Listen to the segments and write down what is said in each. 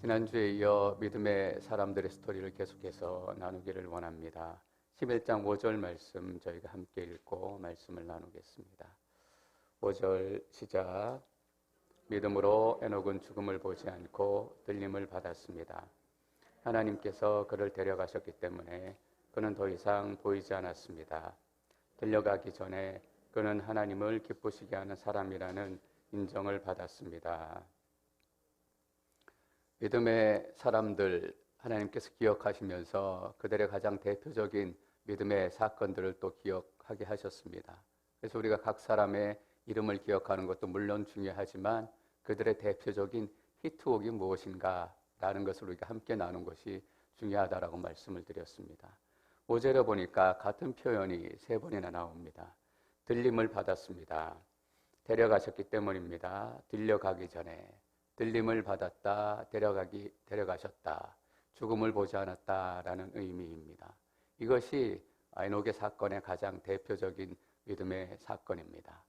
지난주에 이어 믿음의 사람들의 스토리를 계속해서 나누기를 원합니다. 11장 5절 말씀 저희가 함께 읽고 말씀을 나누겠습니다. 5절 시작. 믿음으로 에녹은 죽음을 보지 않고 들림을 받았습니다. 하나님께서 그를 데려가셨기 때문에 그는 더 이상 보이지 않았습니다. 들려가기 전에 그는 하나님을 기쁘시게 하는 사람이라는 인정을 받았습니다. 믿음의 사람들 하나님께서 기억하시면서 그들의 가장 대표적인 믿음의 사건들을 또 기억하게 하셨습니다. 그래서 우리가 각 사람의 이름을 기억하는 것도 물론 중요하지만 그들의 대표적인 히트곡이 무엇인가 라는 것을 우리가 함께 나눈 것이 중요하다라고 말씀을 드렸습니다. 5절에 보니까 같은 표현이 3번이나 나옵니다. 들림을 받았습니다. 데려가셨기 때문입니다. 들려가기 전에 들림을 받았다, 데려가셨다, 죽음을 보지 않았다라는 의미입니다. 이것이 에녹의 사건의 가장 대표적인 믿음의 사건입니다.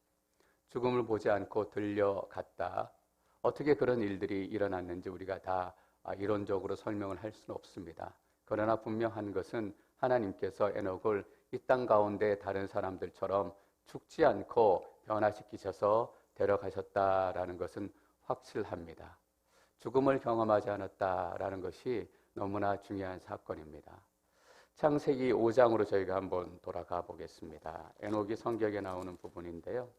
죽음을 보지 않고 들려갔다. 어떻게 그런 일들이 일어났는지 우리가 다 이론적으로 설명을 할 수는 없습니다. 그러나 분명한 것은 하나님께서 에녹을 이 땅 가운데 다른 사람들처럼 죽지 않고 변화시키셔서 데려가셨다라는 것은 확실합니다. 죽음을 경험하지 않았다라는 것이 너무나 중요한 사건입니다. 창세기 5장으로 저희가 한번 돌아가 보겠습니다. 에녹이 성경에 나오는 부분인데요.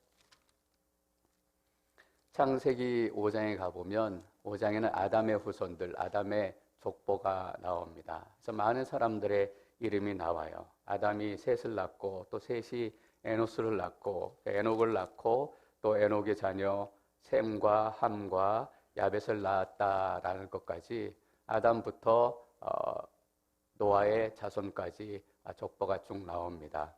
창세기 5장에 가보면 5장에는 아담의 후손들, 아담의 족보가 나옵니다. 그래서 많은 사람들의 이름이 나와요. 아담이 셋을 낳고 또 셋이 에노스를 낳고 에녹을 낳고 또 에녹의 자녀 셈과 함과 야벳을 낳았다라는 것까지 아담부터 노아의 자손까지 족보가 쭉 나옵니다.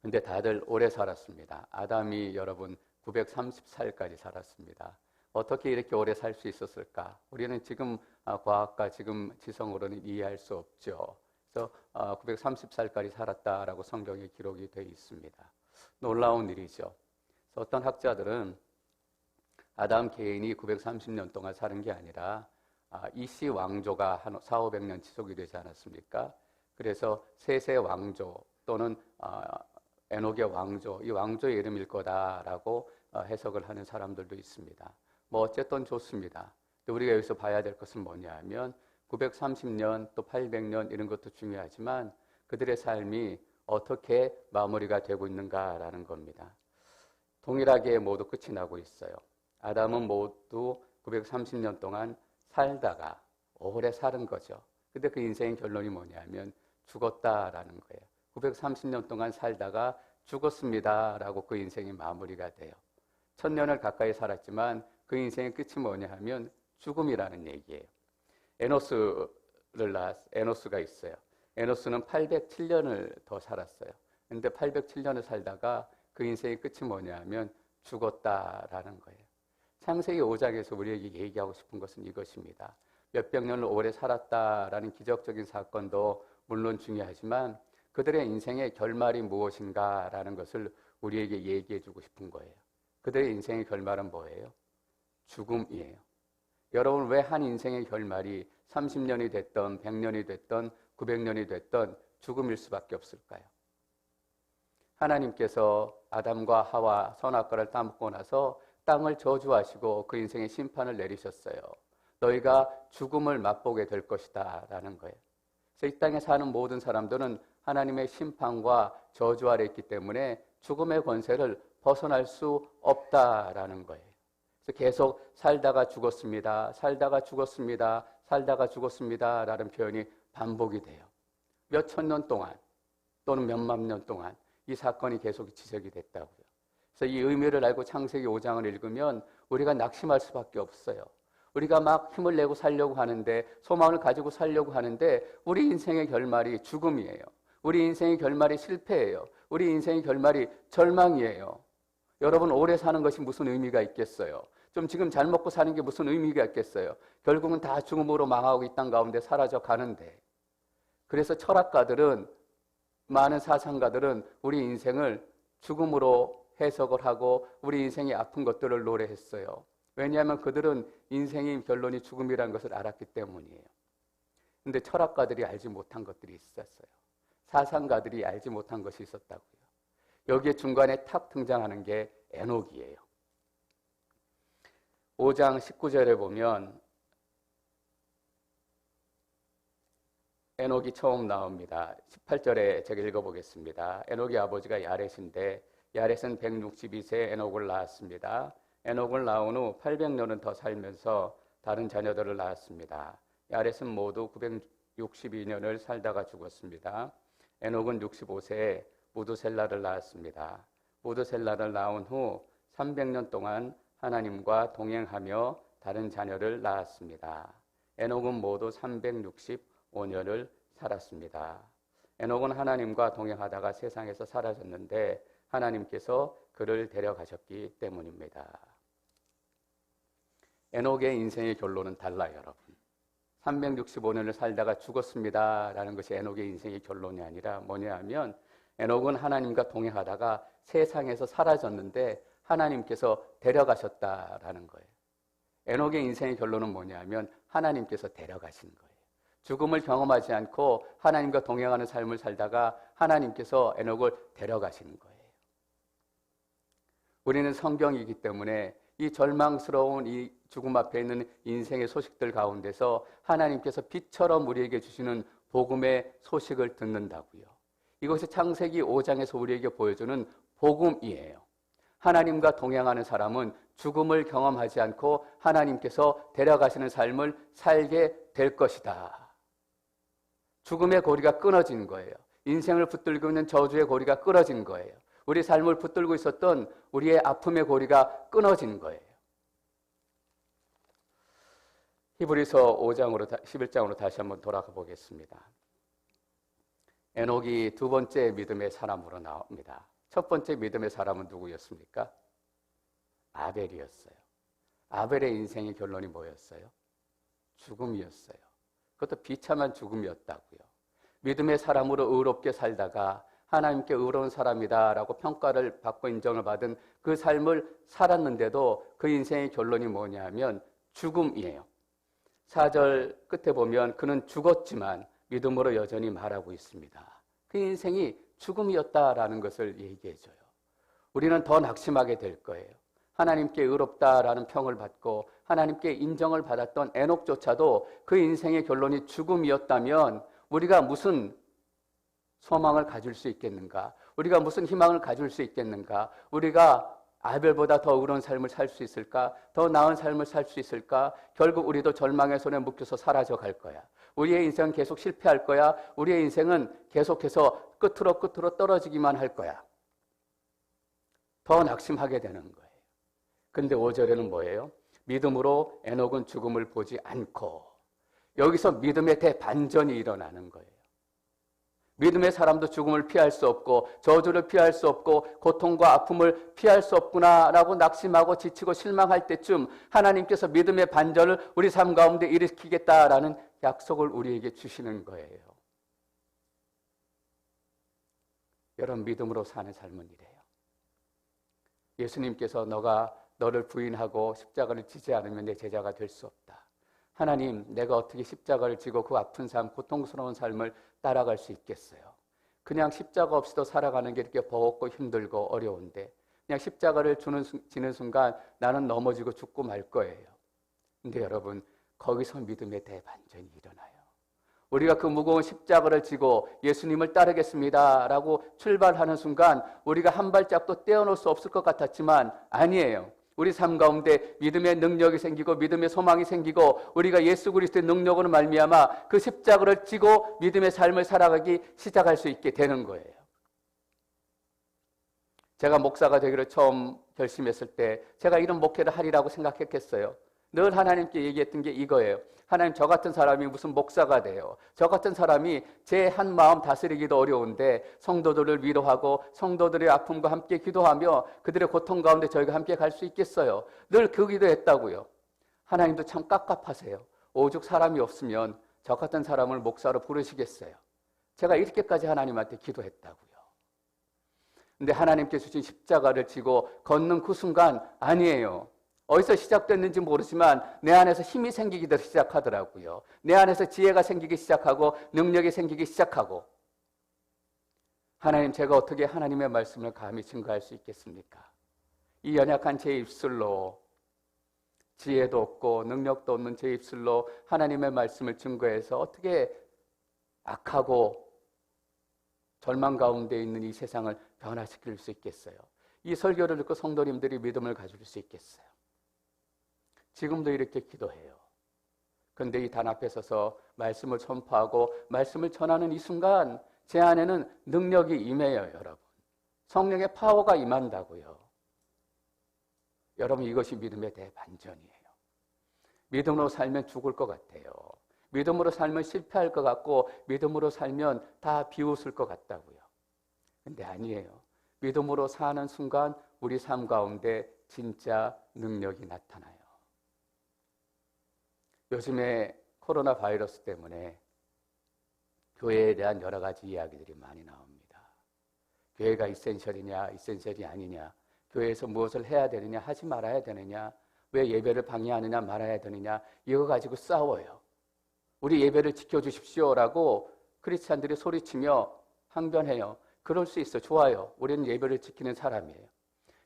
근데 다들 오래 살았습니다. 아담이 여러분 930살까지 살았습니다. 어떻게 이렇게 오래 살 수 있었을까? 우리는 지금 과학과 지금 지성으로는 이해할 수 없죠. 그래서 930살까지 살았다라고 성경에 기록이 되어 있습니다. 놀라운 일이죠. 그래서 어떤 학자들은 아담 개인이 930년 동안 사는 게 아니라 이씨 왕조가 한 400~500년 지속이 되지 않았습니까? 그래서 셋의 왕조 또는 에녹의 왕조, 이 왕조의 이름일 거다라고 해석을 하는 사람들도 있습니다. 뭐 어쨌든 좋습니다. 우리가 여기서 봐야 될 것은 뭐냐 하면 930년 또 800년 이런 것도 중요하지만 그들의 삶이 어떻게 마무리가 되고 있는가라는 겁니다. 동일하게 모두 끝이 나고 있어요. 아담은 모두 930년 동안 살다가 오래 사는 거죠. 근데 그 인생의 결론이 뭐냐면 죽었다라는 거예요. 930년 동안 살다가 죽었습니다라고 그 인생이 마무리가 돼요. 1000년을 가까이 살았지만 그 인생의 끝이 뭐냐 하면 죽음이라는 얘기예요. 에노스가 있어요. 에노스는 807년을 더 살았어요. 근데 807년을 살다가 그 인생의 끝이 뭐냐 하면 죽었다라는 거예요. 창세기 5장에서 우리에게 얘기하고 싶은 것은 이것입니다. 몇백 년을 오래 살았다라는 기적적인 사건도 물론 중요하지만 그들의 인생의 결말이 무엇인가라는 것을 우리에게 얘기해 주고 싶은 거예요. 그들의 인생의 결말은 뭐예요? 죽음이에요. 여러분, 왜 한 인생의 결말이 30년이 됐던 100년이 됐던 900년이 됐던 죽음일 수밖에 없을까요? 하나님께서 아담과 하와 선악과를 따먹고 나서 땅을 저주하시고 그 인생의 심판을 내리셨어요. 너희가 죽음을 맛보게 될 것이다 라는 거예요. 그래서 이 땅에 사는 모든 사람들은 하나님의 심판과 저주 아래 있기 때문에 죽음의 권세를 벗어날 수 없다라는 거예요. 그래서 계속 살다가 죽었습니다. 살다가 죽었습니다. 살다가 죽었습니다 라는 표현이 반복이 돼요. 몇 천 년 동안 또는 몇만 년 동안 이 사건이 계속 지적이 됐다고요. 그래서 이 의미를 알고 창세기 5장을 읽으면 우리가 낙심할 수밖에 없어요. 우리가 막 힘을 내고 살려고 하는데, 소망을 가지고 살려고 하는데 우리 인생의 결말이 죽음이에요. 우리 인생의 결말이 실패예요. 우리 인생의 결말이 절망이에요. 여러분, 오래 사는 것이 무슨 의미가 있겠어요? 좀 지금 잘 먹고 사는 게 무슨 의미가 있겠어요? 결국은 다 죽음으로 망하고 이 땅 가운데 사라져 가는데. 그래서 철학가들은, 많은 사상가들은 우리 인생을 죽음으로 해석을 하고 우리 인생의 아픈 것들을 노래했어요. 왜냐하면 그들은 인생의 결론이 죽음이라는 것을 알았기 때문이에요. 근데 철학가들이 알지 못한 것들이 있었어요. 사상가들이 알지 못한 것이 있었다고요. 여기에 중간에 탁 등장하는 게 에녹이에요. 5장 19절에 보면 에녹이 처음 나옵니다. 18절에 제가 읽어보겠습니다. 에녹의 아버지가 야렛인데 야렛은 162세에 에녹을 낳았습니다. 에녹을 낳은 후 800년은 더 살면서 다른 자녀들을 낳았습니다. 야렛은 모두 962년을 살다가 죽었습니다. 에녹은 65세에 무두셀라를 낳았습니다. 무두셀라를 낳은 후 300년 동안 하나님과 동행하며 다른 자녀를 낳았습니다. 에녹은 모두 365년을 살았습니다. 에녹은 하나님과 동행하다가 세상에서 사라졌는데 하나님께서 그를 데려가셨기 때문입니다. 에녹의 인생의 결론은 달라요, 여러분. 365년을 살다가 죽었습니다 라는 것이 에녹의 인생의 결론이 아니라 뭐냐 하면 에녹은 하나님과 동행하다가 세상에서 사라졌는데 하나님께서 데려가셨다라는 거예요. 에녹의 인생의 결론은 뭐냐 하면 하나님께서 데려가신 거예요. 죽음을 경험하지 않고 하나님과 동행하는 삶을 살다가 하나님께서 에녹을 데려가시는 거예요. 우리는 성경이기 때문에 이 절망스러운 이 죽음 앞에 있는 인생의 소식들 가운데서 하나님께서 빛처럼 우리에게 주시는 복음의 소식을 듣는다고요. 이것이 창세기 5장에서 우리에게 보여주는 복음이에요. 하나님과 동행하는 사람은 죽음을 경험하지 않고 하나님께서 데려가시는 삶을 살게 될 것이다. 죽음의 고리가 끊어진 거예요. 인생을 붙들고 있는 저주의 고리가 끊어진 거예요. 우리 삶을 붙들고 있었던 우리의 아픔의 고리가 끊어진 거예요. 히브리서 5장으로 11장으로 다시 한번 돌아가 보겠습니다. 에녹이 두 번째 믿음의 사람으로 나옵니다. 첫 번째 믿음의 사람은 누구였습니까? 아벨이었어요. 아벨의 인생의 결론이 뭐였어요? 죽음이었어요. 그것도 비참한 죽음이었다고요. 믿음의 사람으로 의롭게 살다가 하나님께 의로운 사람이다라고 평가를 받고 인정을 받은 그 삶을 살았는데도 그 인생의 결론이 뭐냐 하면 죽음이에요. 4절 끝에 보면 그는 죽었지만 믿음으로 여전히 말하고 있습니다. 그 인생이 죽음이었다라는 것을 얘기해줘요. 우리는 더 낙심하게 될 거예요. 하나님께 의롭다라는 평을 받고 하나님께 인정을 받았던 에녹조차도 그 인생의 결론이 죽음이었다면 우리가 무슨 소망을 가질 수 있겠는가? 우리가 무슨 희망을 가질 수 있겠는가? 우리가 아벨보다 더 의로운 삶을 살 수 있을까? 더 나은 삶을 살 수 있을까? 결국 우리도 절망의 손에 묶여서 사라져 갈 거야. 우리의 인생은 계속 실패할 거야. 우리의 인생은 계속해서 끝으로 떨어지기만 할 거야. 더 낙심하게 되는 거예요. 근데 5절에는 뭐예요? 믿음으로 에녹은 죽음을 보지 않고, 여기서 믿음의 대반전이 일어나는 거예요. 믿음의 사람도 죽음을 피할 수 없고 저주를 피할 수 없고 고통과 아픔을 피할 수 없구나라고 낙심하고 지치고 실망할 때쯤 하나님께서 믿음의 반전을 우리 삶 가운데 일으키겠다라는 약속을 우리에게 주시는 거예요. 여러분, 믿음으로 사는 삶은 이래요. 예수님께서 너가 너를 부인하고 십자가를 지지 않으면 내 제자가 될 수 없다. 하나님, 내가 어떻게 십자가를 지고 그 아픈 삶, 고통스러운 삶을 따라갈 수 있겠어요? 그냥 십자가 없이도 살아가는 게 이렇게 버겁고 힘들고 어려운데 그냥 십자가를 지는 순간 나는 넘어지고 죽고 말 거예요. 근데 여러분, 거기서 믿음의 대반전이 일어나요. 우리가 그 무거운 십자가를 지고 예수님을 따르겠습니다 라고 출발하는 순간 우리가 한 발짝도 떼어놓을 수 없을 것 같았지만 아니에요. 우리 삶 가운데 믿음의 능력이 생기고 믿음의 소망이 생기고 우리가 예수 그리스도의 능력으로 말미암아 그 십자가를 지고 믿음의 삶을 살아가기 시작할 수 있게 되는 거예요. 제가 목사가 되기를 처음 결심했을 때 제가 이런 목회를 하리라고 생각했겠어요? 늘 하나님께 얘기했던 게 이거예요. 하나님, 저 같은 사람이 무슨 목사가 돼요? 저 같은 사람이 제 한 마음 다스리기도 어려운데 성도들을 위로하고 성도들의 아픔과 함께 기도하며 그들의 고통 가운데 저희가 함께 갈 수 있겠어요? 늘 그 기도했다고요. 하나님도 참 깝깝하세요. 오죽 사람이 없으면 저 같은 사람을 목사로 부르시겠어요? 제가 이렇게까지 하나님한테 기도했다고요. 근데 하나님께 주신 십자가를 지고 걷는 그 순간 아니에요. 어디서 시작됐는지 모르지만 내 안에서 힘이 생기기 시작하더라고요. 내 안에서 지혜가 생기기 시작하고 능력이 생기기 시작하고 하나님, 제가 어떻게 하나님의 말씀을 감히 증거할 수 있겠습니까? 이 연약한 제 입술로, 지혜도 없고 능력도 없는 제 입술로 하나님의 말씀을 증거해서 어떻게 악하고 절망 가운데 있는 이 세상을 변화시킬 수 있겠어요? 이 설교를 듣고 성도님들이 믿음을 가질 수 있겠어요? 지금도 이렇게 기도해요. 그런데 이 단 앞에 서서 말씀을 선포하고 말씀을 전하는 이 순간 제 안에는 능력이 임해요, 여러분. 성령의 파워가 임한다고요. 여러분, 이것이 믿음의 대반전이에요. 믿음으로 살면 죽을 것 같아요. 믿음으로 살면 실패할 것 같고 믿음으로 살면 다 비웃을 것 같다고요. 근데 아니에요. 믿음으로 사는 순간 우리 삶 가운데 진짜 능력이 나타나요. 요즘에 코로나 바이러스 때문에 교회에 대한 여러 가지 이야기들이 많이 나옵니다. 교회가 이센셜이냐, 이센셜이 아니냐, 교회에서 무엇을 해야 되느냐, 하지 말아야 되느냐, 왜 예배를 방해하느냐, 말아야 되느냐, 이거 가지고 싸워요. 우리 예배를 지켜주십시오라고 크리스찬들이 소리치며 항변해요. 그럴 수 있어, 좋아요. 우리는 예배를 지키는 사람이에요.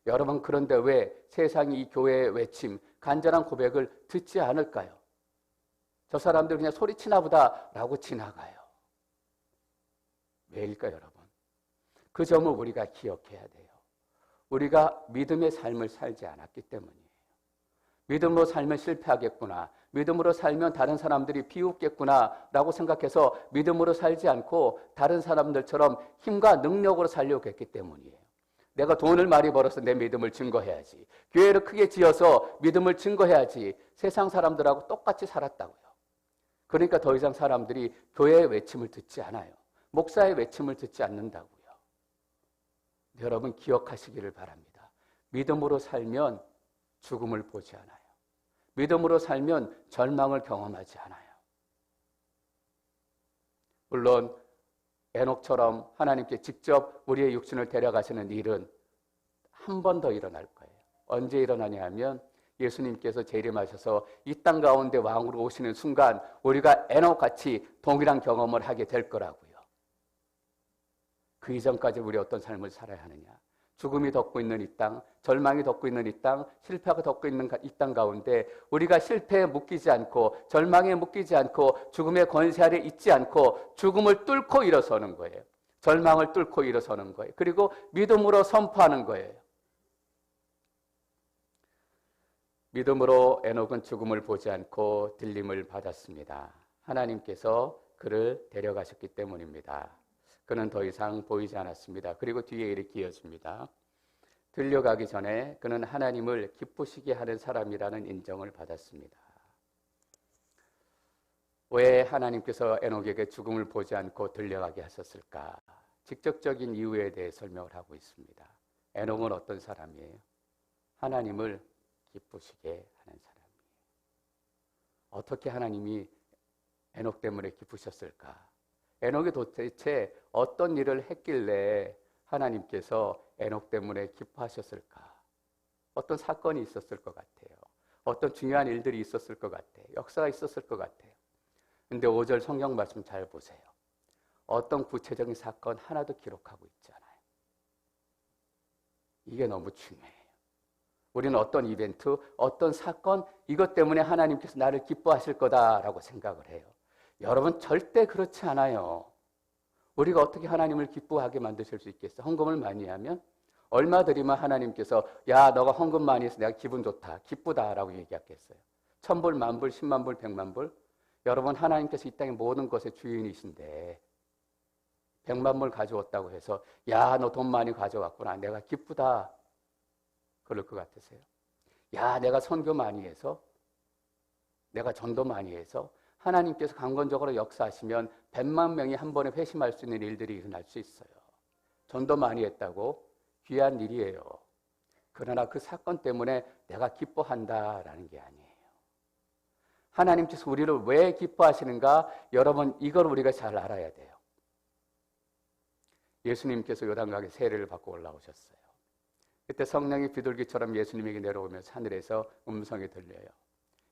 여러분, 그런데 왜 세상이 이 교회의 외침, 간절한 고백을 듣지 않을까요? 저 사람들 그냥 소리치나 보다 라고 지나가요. 왜일까요, 여러분? 그 점을 우리가 기억해야 돼요. 우리가 믿음의 삶을 살지 않았기 때문이에요. 믿음으로 살면 실패하겠구나, 믿음으로 살면 다른 사람들이 비웃겠구나 라고 생각해서 믿음으로 살지 않고 다른 사람들처럼 힘과 능력으로 살려고 했기 때문이에요. 내가 돈을 많이 벌어서 내 믿음을 증거해야지, 교회를 크게 지어서 믿음을 증거해야지, 세상 사람들하고 똑같이 살았다고요. 그러니까 더 이상 사람들이 교회의 외침을 듣지 않아요. 목사의 외침을 듣지 않는다고요. 여러분, 기억하시기를 바랍니다. 믿음으로 살면 죽음을 보지 않아요. 믿음으로 살면 절망을 경험하지 않아요. 물론 에녹처럼 하나님께 직접 우리의 육신을 데려가시는 일은 한 번 더 일어날 거예요. 언제 일어나냐 하면 예수님께서 재림하셔서 이 땅 가운데 왕으로 오시는 순간 우리가 에녹같이 동일한 경험을 하게 될 거라고요. 그 이전까지 우리 어떤 삶을 살아야 하느냐? 죽음이 덮고 있는 이 땅, 절망이 덮고 있는 이 땅, 실패가 덮고 있는 이 땅 가운데 우리가 실패에 묶이지 않고 절망에 묶이지 않고 죽음의 권세 아래 있지 않고 죽음을 뚫고 일어서는 거예요. 절망을 뚫고 일어서는 거예요. 그리고 믿음으로 선포하는 거예요. 믿음으로 에녹은 죽음을 보지 않고 들림을 받았습니다. 하나님께서 그를 데려가셨기 때문입니다. 그는 더 이상 보이지 않았습니다. 그리고 뒤에 이렇게 이어집니다. 들려가기 전에 그는 하나님을 기쁘시게 하는 사람이라는 인정을 받았습니다. 왜 하나님께서 에녹에게 죽음을 보지 않고 들려가게 하셨을까? 직접적인 이유에 대해 설명을 하고 있습니다. 에녹은 어떤 사람이에요? 하나님을 기쁘시게 하는 사람이에요. 어떻게 하나님이 에녹 때문에 기쁘셨을까? 에녹이 도대체 어떤 일을 했길래 하나님께서 에녹 때문에 기뻐하셨을까? 어떤 사건이 있었을 것 같아요. 어떤 중요한 일들이 있었을 것 같아요. 역사가 있었을 것 같아요. 근데 5절 성경 말씀 잘 보세요. 어떤 구체적인 사건 하나도 기록하고 있지 않아요. 이게 너무 중요해요. 우리는 어떤 이벤트, 어떤 사건, 이것 때문에 하나님께서 나를 기뻐하실 거다라고 생각을 해요. 여러분, 절대 그렇지 않아요. 우리가 어떻게 하나님을 기뻐하게 만드실 수 있겠어요? 헌금을 많이 하면? 얼마 드리면 하나님께서 야, 너가 헌금 많이 해서 내가 기분 좋다, 기쁘다라고 얘기하겠어요? 1000불, 10,000불, 100,000불, 100,000불? 여러분, 하나님께서 이 땅의 모든 것의 주인이신데 100,000불 가져왔다고 해서 야, 너 돈 많이 가져왔구나, 내가 기쁘다, 그럴 것 같으세요? 야, 내가 선교 많이 해서, 내가 전도 많이 해서 하나님께서 강건적으로 역사하시면 100만 명이 한 번에 회심할 수 있는 일들이 일어날 수 있어요. 전도 많이 했다고 귀한 일이에요. 그러나 그 사건 때문에 내가 기뻐한다라는 게 아니에요. 하나님께서 우리를 왜 기뻐하시는가? 여러분, 이걸 우리가 잘 알아야 돼요. 예수님께서 요단강에 세례를 받고 올라오셨어요. 그때 성령이 비둘기처럼 예수님에게 내려오면서 하늘에서 음성이 들려요.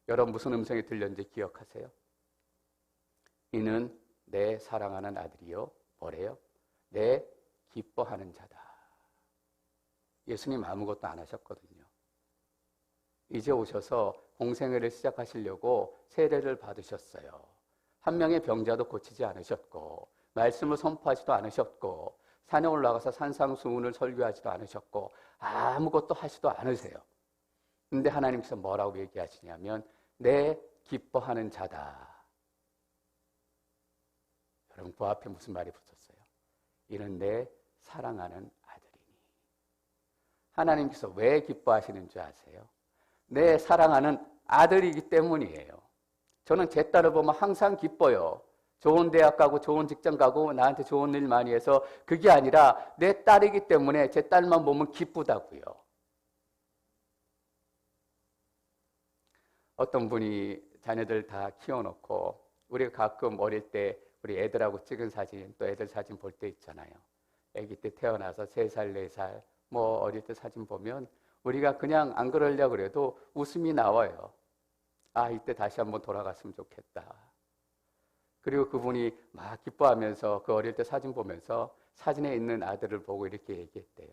여러분 무슨 음성이 들렸는지 기억하세요? 이는 내 사랑하는 아들이요. 뭐래요? 내 기뻐하는 자다. 예수님 아무것도 안 하셨거든요. 이제 오셔서 공생애를 시작하시려고 세례를 받으셨어요. 한 명의 병자도 고치지 않으셨고 말씀을 선포하지도 않으셨고 산에 올라가서 산상수훈을 설교하지도 않으셨고 아무것도 하지도 않으세요. 근데 하나님께서 뭐라고 얘기하시냐면 내 기뻐하는 자다. 여러분 그 앞에 무슨 말이 붙었어요? 이는 내 사랑하는 아들이니. 하나님께서 왜 기뻐하시는 줄 아세요? 내 사랑하는 아들이기 때문이에요. 저는 제 딸을 보면 항상 기뻐요. 좋은 대학 가고 좋은 직장 가고 나한테 좋은 일 많이 해서 그게 아니라 내 딸이기 때문에 제 딸만 보면 기쁘다고요. 어떤 분이 자녀들 다 키워놓고 우리가 가끔 어릴 때 우리 애들하고 찍은 사진 또 애들 사진 볼 때 있잖아요. 아기 때 태어나서 3살, 4살 뭐 어릴 때 사진 보면 우리가 그냥 안 그러려고 그래도 웃음이 나와요. 아, 이때 다시 한번 돌아갔으면 좋겠다. 그리고 그분이 막 기뻐하면서 그 어릴 때 사진 보면서 사진에 있는 아들을 보고 이렇게 얘기했대요.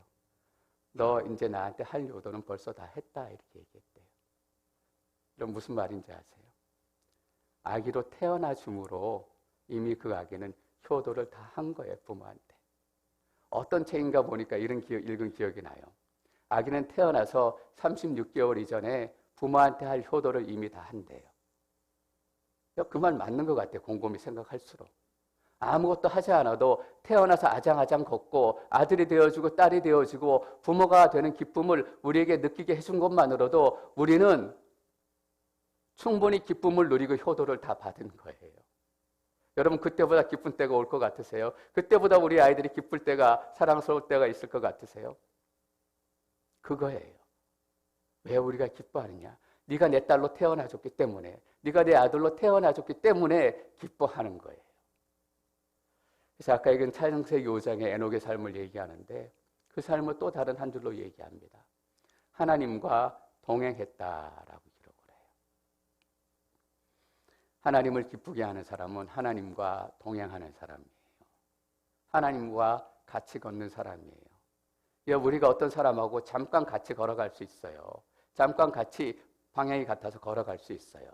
너 이제 나한테 할 효도는 벌써 다 했다. 이렇게 얘기했대요. 그럼 무슨 말인지 아세요? 아기로 태어나 줌으로 이미 그 아기는 효도를 다 한 거예요. 부모한테. 어떤 책인가 보니까 이런 읽은 기억이 나요. 아기는 태어나서 36개월 이전에 부모한테 할 효도를 이미 다 한대요. 그 말 맞는 것 같아요. 곰곰이 생각할수록. 아무것도 하지 않아도 태어나서 아장아장 걷고 아들이 되어주고 딸이 되어주고 부모가 되는 기쁨을 우리에게 느끼게 해준 것만으로도 우리는 충분히 기쁨을 누리고 효도를 다 받은 거예요. 여러분 그때보다 기쁜 때가 올 것 같으세요? 그때보다 우리 아이들이 기쁠 때가 사랑스러울 때가 있을 것 같으세요? 그거예요. 왜 우리가 기뻐하느냐? 네가 내 딸로 태어나줬기 때문에, 네가 내 아들로 태어나줬기 때문에 기뻐하는 거예요. 그래서 아까 읽은 창세기 5장의 에녹의 삶을 얘기하는데 그 삶을 또 다른 한 줄로 얘기합니다. 하나님과 동행했다라고 기록을 해요. 하나님을 기쁘게 하는 사람은 하나님과 동행하는 사람이에요. 하나님과 같이 걷는 사람이에요. 우리가 어떤 사람하고 잠깐 같이 걸어갈 수 있어요. 잠깐 같이 방향이 같아서 걸어갈 수 있어요.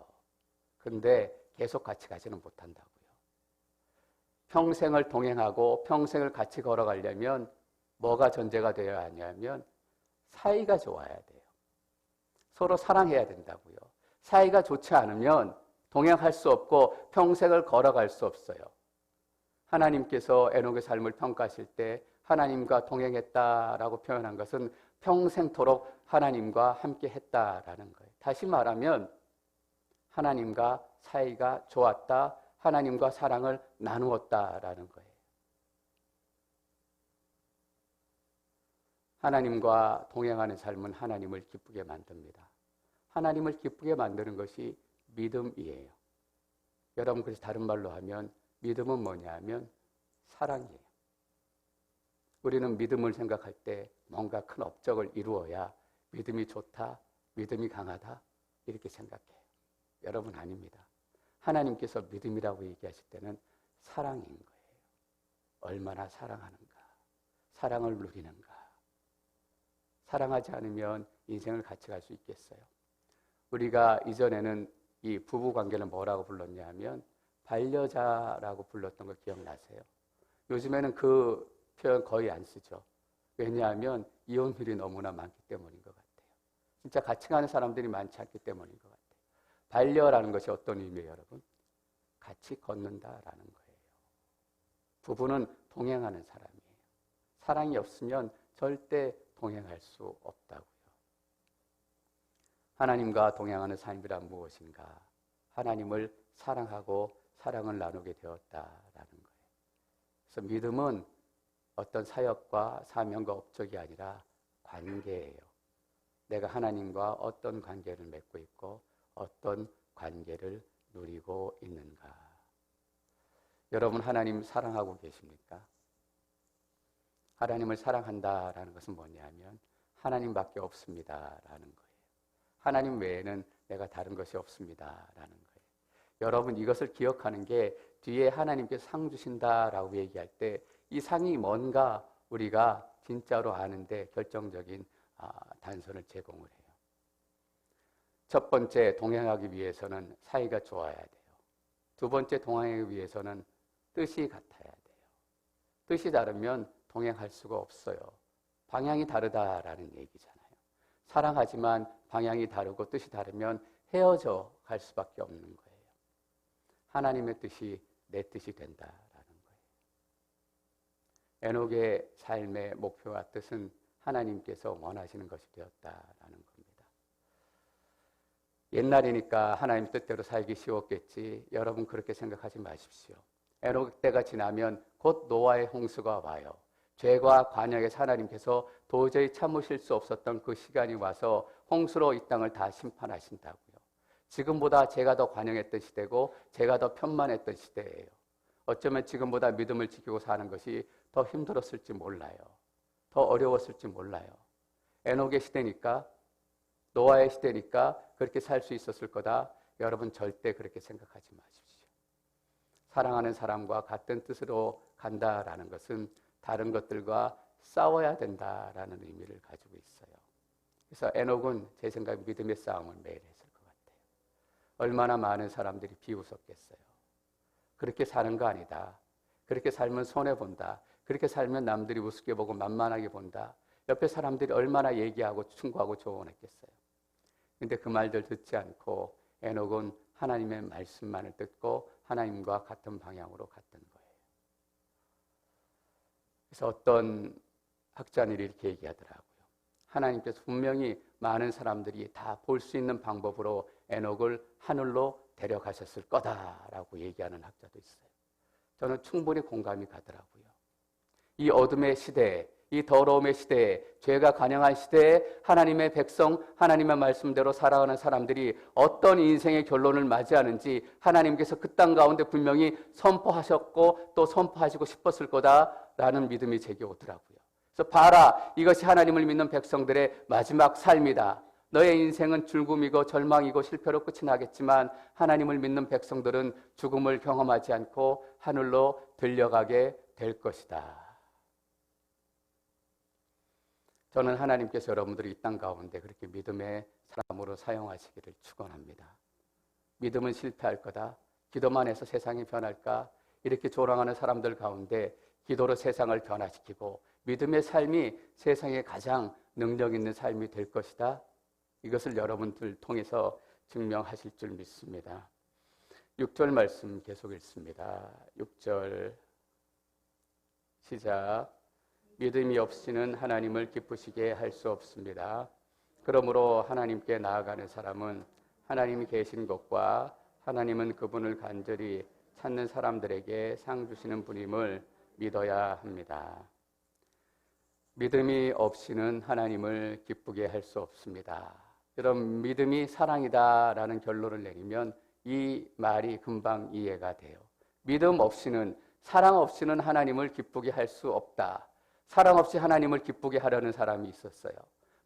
근데 계속 같이 가지는 못한다고요. 평생을 동행하고 평생을 같이 걸어가려면 뭐가 전제가 되어야 하냐면 사이가 좋아야 돼요. 서로 사랑해야 된다고요. 사이가 좋지 않으면 동행할 수 없고 평생을 걸어갈 수 없어요. 하나님께서 에녹의 삶을 평가하실 때 하나님과 동행했다라고 표현한 것은 평생토록 하나님과 함께 했다라는 거예요. 다시 말하면 하나님과 사이가 좋았다, 하나님과 사랑을 나누었다라는 거예요. 하나님과 동행하는 삶은 하나님을 기쁘게 만듭니다. 하나님을 기쁘게 만드는 것이 믿음이에요. 여러분, 그래서 다른 말로 하면 믿음은 뭐냐 하면 사랑이에요. 우리는 믿음을 생각할 때 뭔가 큰 업적을 이루어야 믿음이 좋다, 믿음이 강하다 이렇게 생각해요. 여러분 아닙니다. 하나님께서 믿음이라고 얘기하실 때는 사랑인 거예요. 얼마나 사랑하는가, 사랑을 누리는가. 사랑하지 않으면 인생을 같이 갈 수 있겠어요? 우리가 이전에는 이 부부관계를 뭐라고 불렀냐 하면 반려자라고 불렀던 거 기억나세요? 요즘에는 그 표현 거의 안 쓰죠. 왜냐하면 이혼율이 너무나 많기 때문인 것 같아요. 진짜 같이 가는 사람들이 많지 않기 때문인 것 같아요. 반려라는 것이 어떤 의미예요, 여러분? 같이 걷는다라는 거예요. 부부는 동행하는 사람이에요. 사랑이 없으면 절대 동행할 수 없다고요. 하나님과 동행하는 삶이란 무엇인가? 하나님을 사랑하고 사랑을 나누게 되었다라는 거예요. 그래서 믿음은 어떤 사역과 사명과 업적이 아니라 관계예요. 내가 하나님과 어떤 관계를 맺고 있고 어떤 관계를 누리고 있는가? 여러분 하나님 사랑하고 계십니까? 하나님을 사랑한다라는 것은 뭐냐면 하나님밖에 없습니다라는 거예요. 하나님 외에는 내가 다른 것이 없습니다라는 거예요. 여러분 이것을 기억하는 게 뒤에 하나님께 상 주신다라고 얘기할 때 이 상이 뭔가 우리가 진짜로 아는데 결정적인 단서를 제공을 해요. 첫 번째, 동행하기 위해서는 사이가 좋아야 돼요. 두 번째, 동행하기 위해서는 뜻이 같아야 돼요. 뜻이 다르면 동행할 수가 없어요. 방향이 다르다라는 얘기잖아요. 사랑하지만 방향이 다르고 뜻이 다르면 헤어져 갈 수밖에 없는 거예요. 하나님의 뜻이 내 뜻이 된다라는 거예요. 에녹의 삶의 목표와 뜻은 하나님께서 원하시는 것이 되었다라는 겁니다. 옛날이니까 하나님 뜻대로 살기 쉬웠겠지. 여러분 그렇게 생각하지 마십시오. 에녹 때가 지나면 곧 노아의 홍수가 와요. 죄와 관역에서 하나님께서 도저히 참으실 수 없었던 그 시간이 와서 홍수로 이 땅을 다 심판하신다고요. 지금보다 죄가 더 관영했던 시대고 죄가 더 편만했던 시대예요. 어쩌면 지금보다 믿음을 지키고 사는 것이 더 힘들었을지 몰라요. 더 어려웠을지 몰라요. 에녹의 시대니까, 노아의 시대니까 그렇게 살 수 있었을 거다. 여러분 절대 그렇게 생각하지 마십시오. 사랑하는 사람과 같은 뜻으로 간다라는 것은 다른 것들과 싸워야 된다라는 의미를 가지고 있어요. 그래서 에녹은 제 생각에 믿음의 싸움을 매일 했을 것 같아요. 얼마나 많은 사람들이 비웃었겠어요. 그렇게 사는 거 아니다. 그렇게 살면 손해본다. 그렇게 살면 남들이 우습게 보고 만만하게 본다. 옆에 사람들이 얼마나 얘기하고 충고하고 조언했겠어요. 근데 그 말들 듣지 않고 에녹은 하나님의 말씀만을 듣고 하나님과 같은 방향으로 갔던 거예요. 그래서 어떤 학자들이 이렇게 얘기하더라고요. 하나님께서 분명히 많은 사람들이 다 볼 수 있는 방법으로 에녹을 하늘로 데려가셨을 거다라고 얘기하는 학자도 있어요. 저는 충분히 공감이 가더라고요. 이 어둠의 시대에, 이 더러움의 시대에, 죄가 관영한 시대에 하나님의 백성, 하나님의 말씀대로 살아가는 사람들이 어떤 인생의 결론을 맞이하는지 하나님께서 그 땅 가운데 분명히 선포하셨고 또 선포하시고 싶었을 거다라는 믿음이 제게 오더라고요. 그래서 봐라, 이것이 하나님을 믿는 백성들의 마지막 삶이다. 너의 인생은 죽음이고 절망이고 실패로 끝이 나겠지만 하나님을 믿는 백성들은 죽음을 경험하지 않고 하늘로 들려가게 될 것이다. 저는 하나님께서 여러분들이 이 땅 가운데 그렇게 믿음의 사람으로 사용하시기를 축원합니다. 믿음은 실패할 거다. 기도만 해서 세상이 변할까? 이렇게 조롱하는 사람들 가운데 기도로 세상을 변화시키고 믿음의 삶이 세상에 가장 능력 있는 삶이 될 것이다. 이것을 여러분들 통해서 증명하실 줄 믿습니다. 6절 말씀 계속 읽습니다. 6절 시작. 믿음이 없이는 하나님을 기쁘시게 할 수 없습니다. 그러므로 하나님께 나아가는 사람은 하나님이 계신 것과 하나님은 그분을 간절히 찾는 사람들에게 상 주시는 분임을 믿어야 합니다. 믿음이 없이는 하나님을 기쁘게 할 수 없습니다. 여러분, 믿음이 사랑이다라는 결론을 내리면 이 말이 금방 이해가 돼요. 믿음 없이는, 사랑 없이는 하나님을 기쁘게 할 수 없다. 사랑 없이 하나님을 기쁘게 하려는 사람이 있었어요.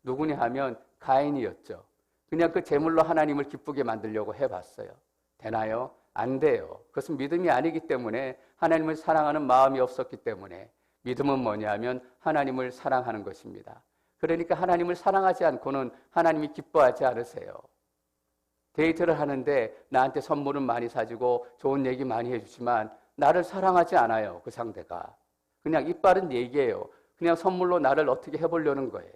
누구냐 하면 가인이었죠. 그냥 그 제물로 하나님을 기쁘게 만들려고 해봤어요. 되나요? 안 돼요. 그것은 믿음이 아니기 때문에, 하나님을 사랑하는 마음이 없었기 때문에. 믿음은 뭐냐면 하나님을 사랑하는 것입니다. 그러니까 하나님을 사랑하지 않고는 하나님이 기뻐하지 않으세요. 데이트를 하는데 나한테 선물은 많이 사주고 좋은 얘기 많이 해주지만 나를 사랑하지 않아요. 그 상대가. 그냥 이빨은 얘기예요. 그냥 선물로 나를 어떻게 해보려는 거예요.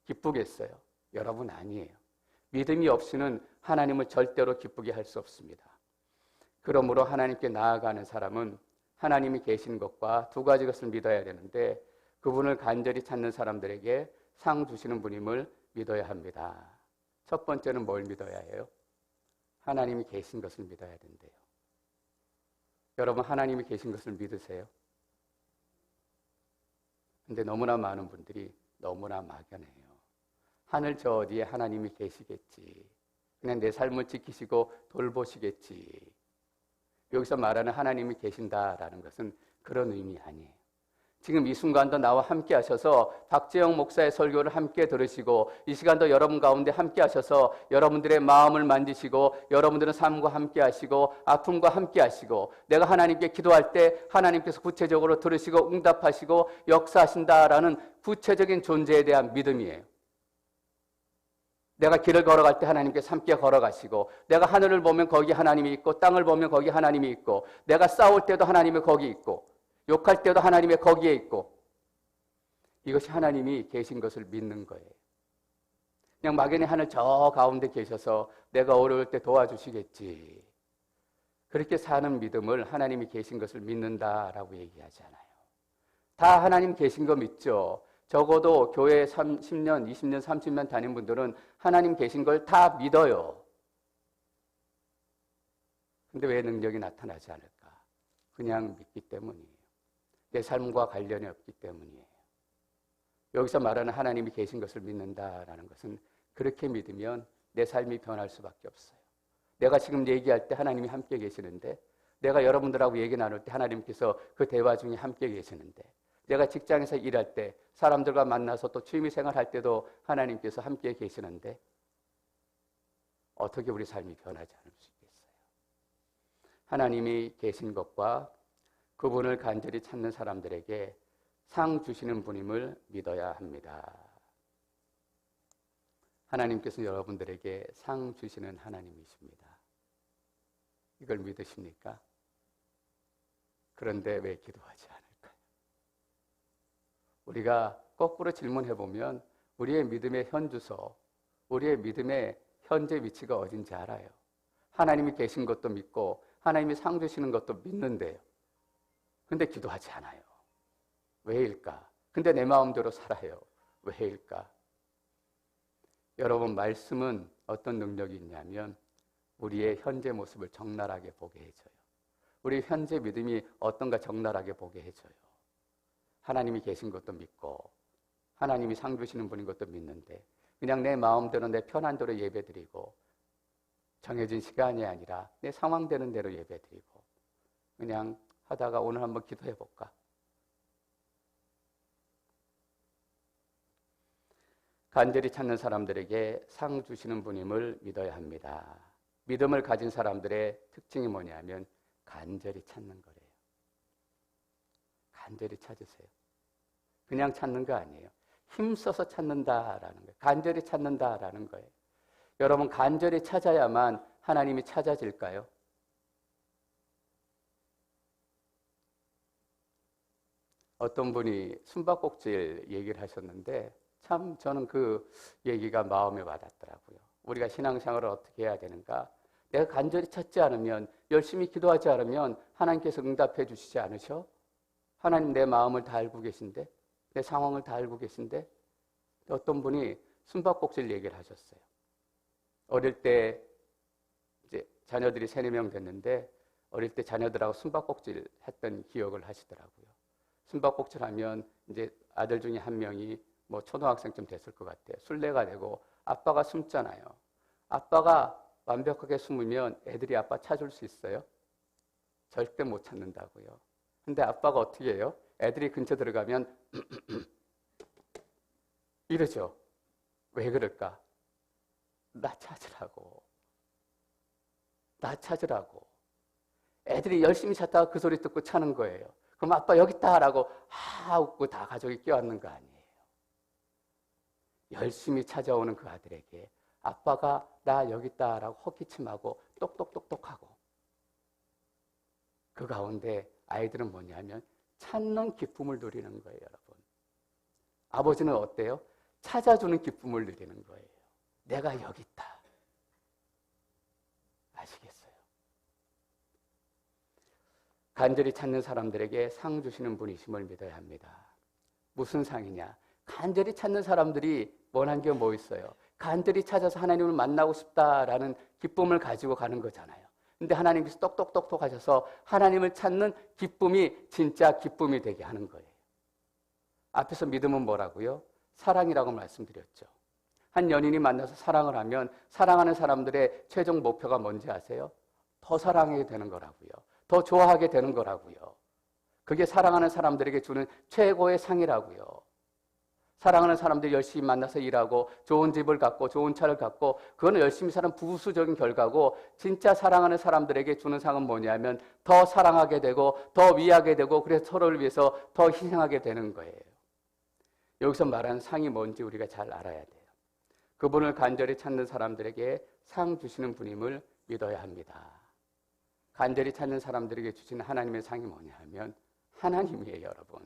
기쁘겠어요? 여러분 아니에요. 믿음이 없이는 하나님을 절대로 기쁘게 할 수 없습니다. 그러므로 하나님께 나아가는 사람은 하나님이 계신 것과 두 가지 것을 믿어야 되는데 그분을 간절히 찾는 사람들에게 상 주시는 분임을 믿어야 합니다. 첫 번째는 뭘 믿어야 해요? 하나님이 계신 것을 믿어야 된대요. 여러분 하나님이 계신 것을 믿으세요? 근데 너무나 많은 분들이 너무나 막연해요. 하늘 저 어디에 하나님이 계시겠지. 그냥 내 삶을 지키시고 돌보시겠지. 여기서 말하는 하나님이 계신다라는 것은 그런 의미 아니에요. 지금 이 순간도 나와 함께 하셔서 박재영 목사의 설교를 함께 들으시고 이 시간도 여러분 가운데 함께 하셔서 여러분들의 마음을 만지시고 여러분들의 삶과 함께 하시고 아픔과 함께 하시고 내가 하나님께 기도할 때 하나님께서 구체적으로 들으시고 응답하시고 역사하신다라는 구체적인 존재에 대한 믿음이에요. 내가 길을 걸어갈 때 하나님께서 함께 걸어가시고 내가 하늘을 보면 거기 하나님이 있고 땅을 보면 거기 하나님이 있고 내가 싸울 때도 하나님이 거기 있고 욕할 때도 하나님이 거기에 있고 이것이 하나님이 계신 것을 믿는 거예요. 그냥 막연히 하늘 저 가운데 계셔서 내가 어려울 때 도와주시겠지. 그렇게 사는 믿음을 하나님이 계신 것을 믿는다라고 얘기하잖아요. 다 하나님 계신 거 믿죠. 적어도 교회 10년, 20년, 30년 다닌 분들은 하나님 계신 걸 다 믿어요. 근데 왜 능력이 나타나지 않을까? 그냥 믿기 때문이에요. 내 삶과 관련이 없기 때문이에요. 여기서 말하는 하나님이 계신 것을 믿는다라는 것은 그렇게 믿으면 내 삶이 변할 수밖에 없어요. 내가 지금 얘기할 때 하나님이 함께 계시는데 내가 여러분들하고 얘기 나눌 때 하나님께서 그 대화 중에 함께 계시는데 내가 직장에서 일할 때 사람들과 만나서 또 취미생활할 때도 하나님께서 함께 계시는데 어떻게 우리 삶이 변하지 않을 수 있겠어요? 하나님이 계신 것과 그분을 간절히 찾는 사람들에게 상 주시는 분임을 믿어야 합니다. 하나님께서 여러분들에게 상 주시는 하나님이십니다. 이걸 믿으십니까? 그런데 왜 기도하지 않을까요? 우리가 거꾸로 질문해 보면 우리의 믿음의 현주소, 우리의 믿음의 현재 위치가 어딘지 알아요. 하나님이 계신 것도 믿고 하나님이 상 주시는 것도 믿는데요. 근데 기도하지 않아요. 왜일까? 근데 내 마음대로 살아요. 왜일까? 여러분, 말씀은 어떤 능력이 있냐면 우리의 현재 모습을 적나라하게 보게 해줘요. 우리 현재 믿음이 어떤가 적나라하게 보게 해줘요. 하나님이 계신 것도 믿고 하나님이 상 주시는 분인 것도 믿는데 그냥 내 마음대로 내 편한 대로 예배드리고 정해진 시간이 아니라 내 상황되는 대로 예배드리고 그냥 하다가 오늘 한번 기도해 볼까? 간절히 찾는 사람들에게 상 주시는 분임을 믿어야 합니다. 믿음을 가진 사람들의 특징이 뭐냐면 간절히 찾는 거래요. 간절히 찾으세요. 그냥 찾는 거 아니에요. 힘써서 찾는다라는 거예요. 간절히 찾는다라는 거예요. 여러분, 간절히 찾아야만 하나님이 찾아질까요? 어떤 분이 숨바꼭질 얘기를 하셨는데 참 저는 그 얘기가 마음에 와닿더라고요. 우리가 신앙생활을 어떻게 해야 되는가? 내가 간절히 찾지 않으면, 열심히 기도하지 않으면 하나님께서 응답해 주시지 않으셔? 하나님 내 마음을 다 알고 계신데, 내 상황을 다 알고 계신데, 어떤 분이 숨바꼭질 얘기를 하셨어요. 어릴 때 이제 자녀들이 3, 4명 됐는데 어릴 때 자녀들하고 숨바꼭질 했던 기억을 하시더라고요. 숨바꼭질 하면 이제 아들 중에 한 명이 뭐 초등학생쯤 됐을 것 같아요. 술래가 되고 아빠가 숨잖아요. 아빠가 완벽하게 숨으면 애들이 아빠 찾을 수 있어요? 절대 못 찾는다고요. 근데 아빠가 어떻게 해요? 애들이 근처 들어가면 이러죠. 왜 그럴까? 나 찾으라고. 나 찾으라고. 애들이 열심히 찾다가 그 소리 듣고 찾는 거예요. 그럼 아빠 여기 있다라고 웃고 다 가족이 껴안는 거 아니에요. 열심히 찾아오는 그 아들에게 아빠가 나 여기 있다라고 헛기침하고 똑똑똑똑하고 그 가운데 아이들은 뭐냐면 찾는 기쁨을 누리는 거예요, 여러분. 아버지는 어때요? 찾아주는 기쁨을 누리는 거예요. 내가 여기 있다. 아시겠어요? 간절히 찾는 사람들에게 상 주시는 분이심을 믿어야 합니다. 무슨 상이냐? 간절히 찾는 사람들이 원한 게 뭐 있어요? 간절히 찾아서 하나님을 만나고 싶다라는 기쁨을 가지고 가는 거잖아요. 근데 하나님께서 똑똑똑똑 하셔서 하나님을 찾는 기쁨이 진짜 기쁨이 되게 하는 거예요. 앞에서 믿음은 뭐라고요? 사랑이라고 말씀드렸죠. 한 연인이 만나서 사랑을 하면 사랑하는 사람들의 최종 목표가 뭔지 아세요? 더 사랑하게 되는 거라고요. 더 좋아하게 되는 거라고요. 그게 사랑하는 사람들에게 주는 최고의 상이라고요. 사랑하는 사람들이 열심히 만나서 일하고 좋은 집을 갖고 좋은 차를 갖고 그거는 열심히 사는 부수적인 결과고 진짜 사랑하는 사람들에게 주는 상은 뭐냐면 더 사랑하게 되고 더 위하게 되고 그래서 서로를 위해서 더 희생하게 되는 거예요. 여기서 말하는 상이 뭔지 우리가 잘 알아야 돼요. 그분을 간절히 찾는 사람들에게 상 주시는 분임을 믿어야 합니다. 간절히 찾는 사람들에게 주시는 하나님의 상이 뭐냐 하면 하나님이에요, 여러분.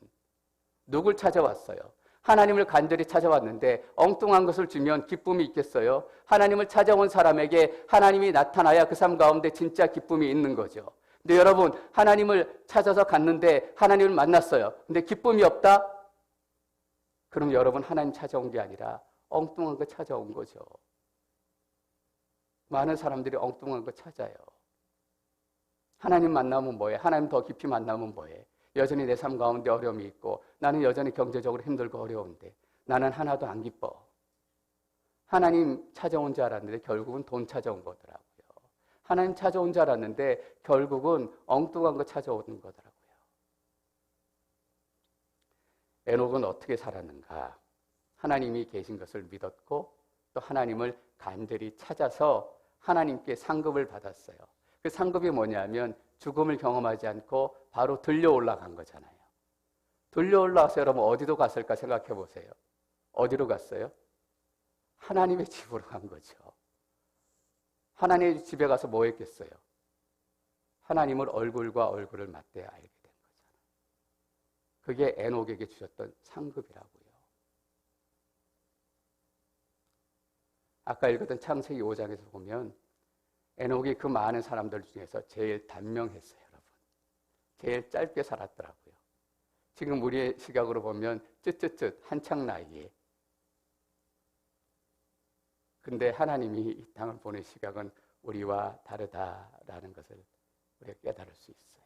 누굴 찾아왔어요? 하나님을 간절히 찾아왔는데 엉뚱한 것을 주면 기쁨이 있겠어요? 하나님을 찾아온 사람에게 하나님이 나타나야 그 삶 가운데 진짜 기쁨이 있는 거죠. 근데 여러분, 하나님을 찾아서 갔는데 하나님을 만났어요. 근데 기쁨이 없다? 그럼 여러분 하나님 찾아온 게 아니라 엉뚱한 거 찾아온 거죠. 많은 사람들이 엉뚱한 거 찾아요. 하나님 만나면 뭐해? 하나님 더 깊이 만나면 뭐해? 여전히 내 삶 가운데 어려움이 있고 나는 여전히 경제적으로 힘들고 어려운데 나는 하나도 안 기뻐. 하나님 찾아온 줄 알았는데 결국은 돈 찾아온 거더라고요. 하나님 찾아온 줄 알았는데 결국은 엉뚱한 거 찾아오는 거더라고요. 에녹은 어떻게 살았는가? 하나님이 계신 것을 믿었고 또 하나님을 간절히 찾아서 하나님께 상급을 받았어요. 그 상급이 뭐냐면 죽음을 경험하지 않고 바로 들려 올라간 거잖아요. 들려 올라와서 여러분 어디로 갔을까 생각해 보세요. 어디로 갔어요? 하나님의 집으로 간 거죠. 하나님의 집에 가서 뭐 했겠어요? 하나님을 얼굴과 얼굴을 맞대야 알게 된 거잖아요. 그게 에녹에게 주셨던 상급이라고요. 아까 읽었던 창세기 5장에서 보면 에녹이 그 많은 사람들 중에서 제일 단명했어요, 여러분. 제일 짧게 살았더라고요. 지금 우리의 시각으로 보면 쯧쯧쯧 한창 나이에. 근데 하나님이 이 땅을 보는 시각은 우리와 다르다라는 것을 우리가 깨달을 수 있어요.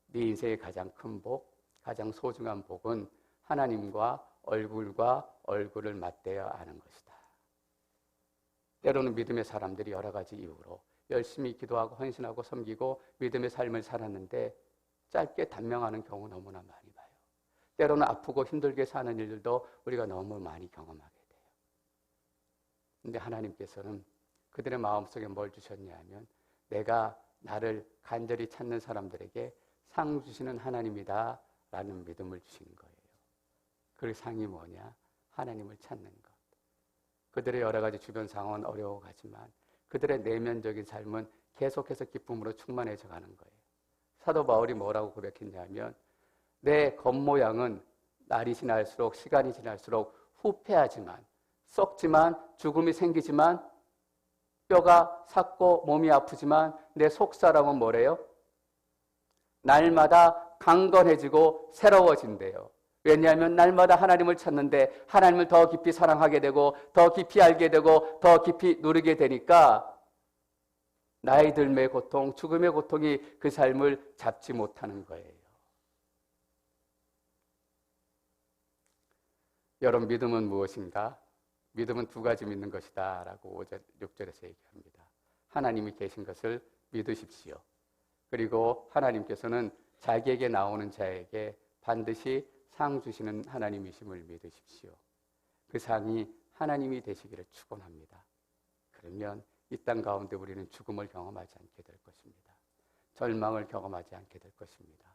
네 인생의 가장 큰 복, 가장 소중한 복은 하나님과 얼굴을 맞대어 아는 것이다. 때로는 믿음의 사람들이 여러 가지 이유로 열심히 기도하고 헌신하고 섬기고 믿음의 삶을 살았는데 짧게 단명하는 경우 너무나 많이 봐요. 때로는 아프고 힘들게 사는 일들도 우리가 너무 많이 경험하게 돼요. 그런데 하나님께서는 그들의 마음속에 뭘 주셨냐 하면 내가 나를 간절히 찾는 사람들에게 상 주시는 하나님이다 라는 믿음을 주신 거예요. 그 상이 뭐냐? 하나님을 찾는 것. 그들의 여러 가지 주변 상황은 어려워가지만 그들의 내면적인 삶은 계속해서 기쁨으로 충만해져 가는 거예요. 사도 바울이 뭐라고 고백했냐면 내 겉모양은 날이 지날수록 시간이 지날수록 후패하지만 썩지만 죽음이 생기지만 뼈가 삭고 몸이 아프지만 내 속사람은 뭐래요? 날마다 강건해지고 새로워진대요. 왜냐하면 날마다 하나님을 찾는데 하나님을 더 깊이 사랑하게 되고 더 깊이 알게 되고 더 깊이 누리게 되니까 나이 들매의 고통, 죽음의 고통이 그 삶을 잡지 못하는 거예요. 여러분 믿음은 무엇인가? 믿음은 두 가지 믿는 것이다 라고 5절, 6절에서 얘기합니다. 하나님이 계신 것을 믿으십시오. 그리고 하나님께서는 자기에게 나오는 자에게 반드시 상 주시는 하나님이심을 믿으십시오. 그 상이 하나님이 되시기를 축원합니다. 그러면 이 땅 가운데 우리는 죽음을 경험하지 않게 될 것입니다. 절망을 경험하지 않게 될 것입니다.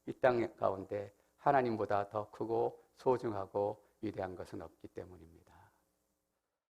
이 땅 가운데 하나님보다 더 크고 소중하고 위대한 것은 없기 때문입니다.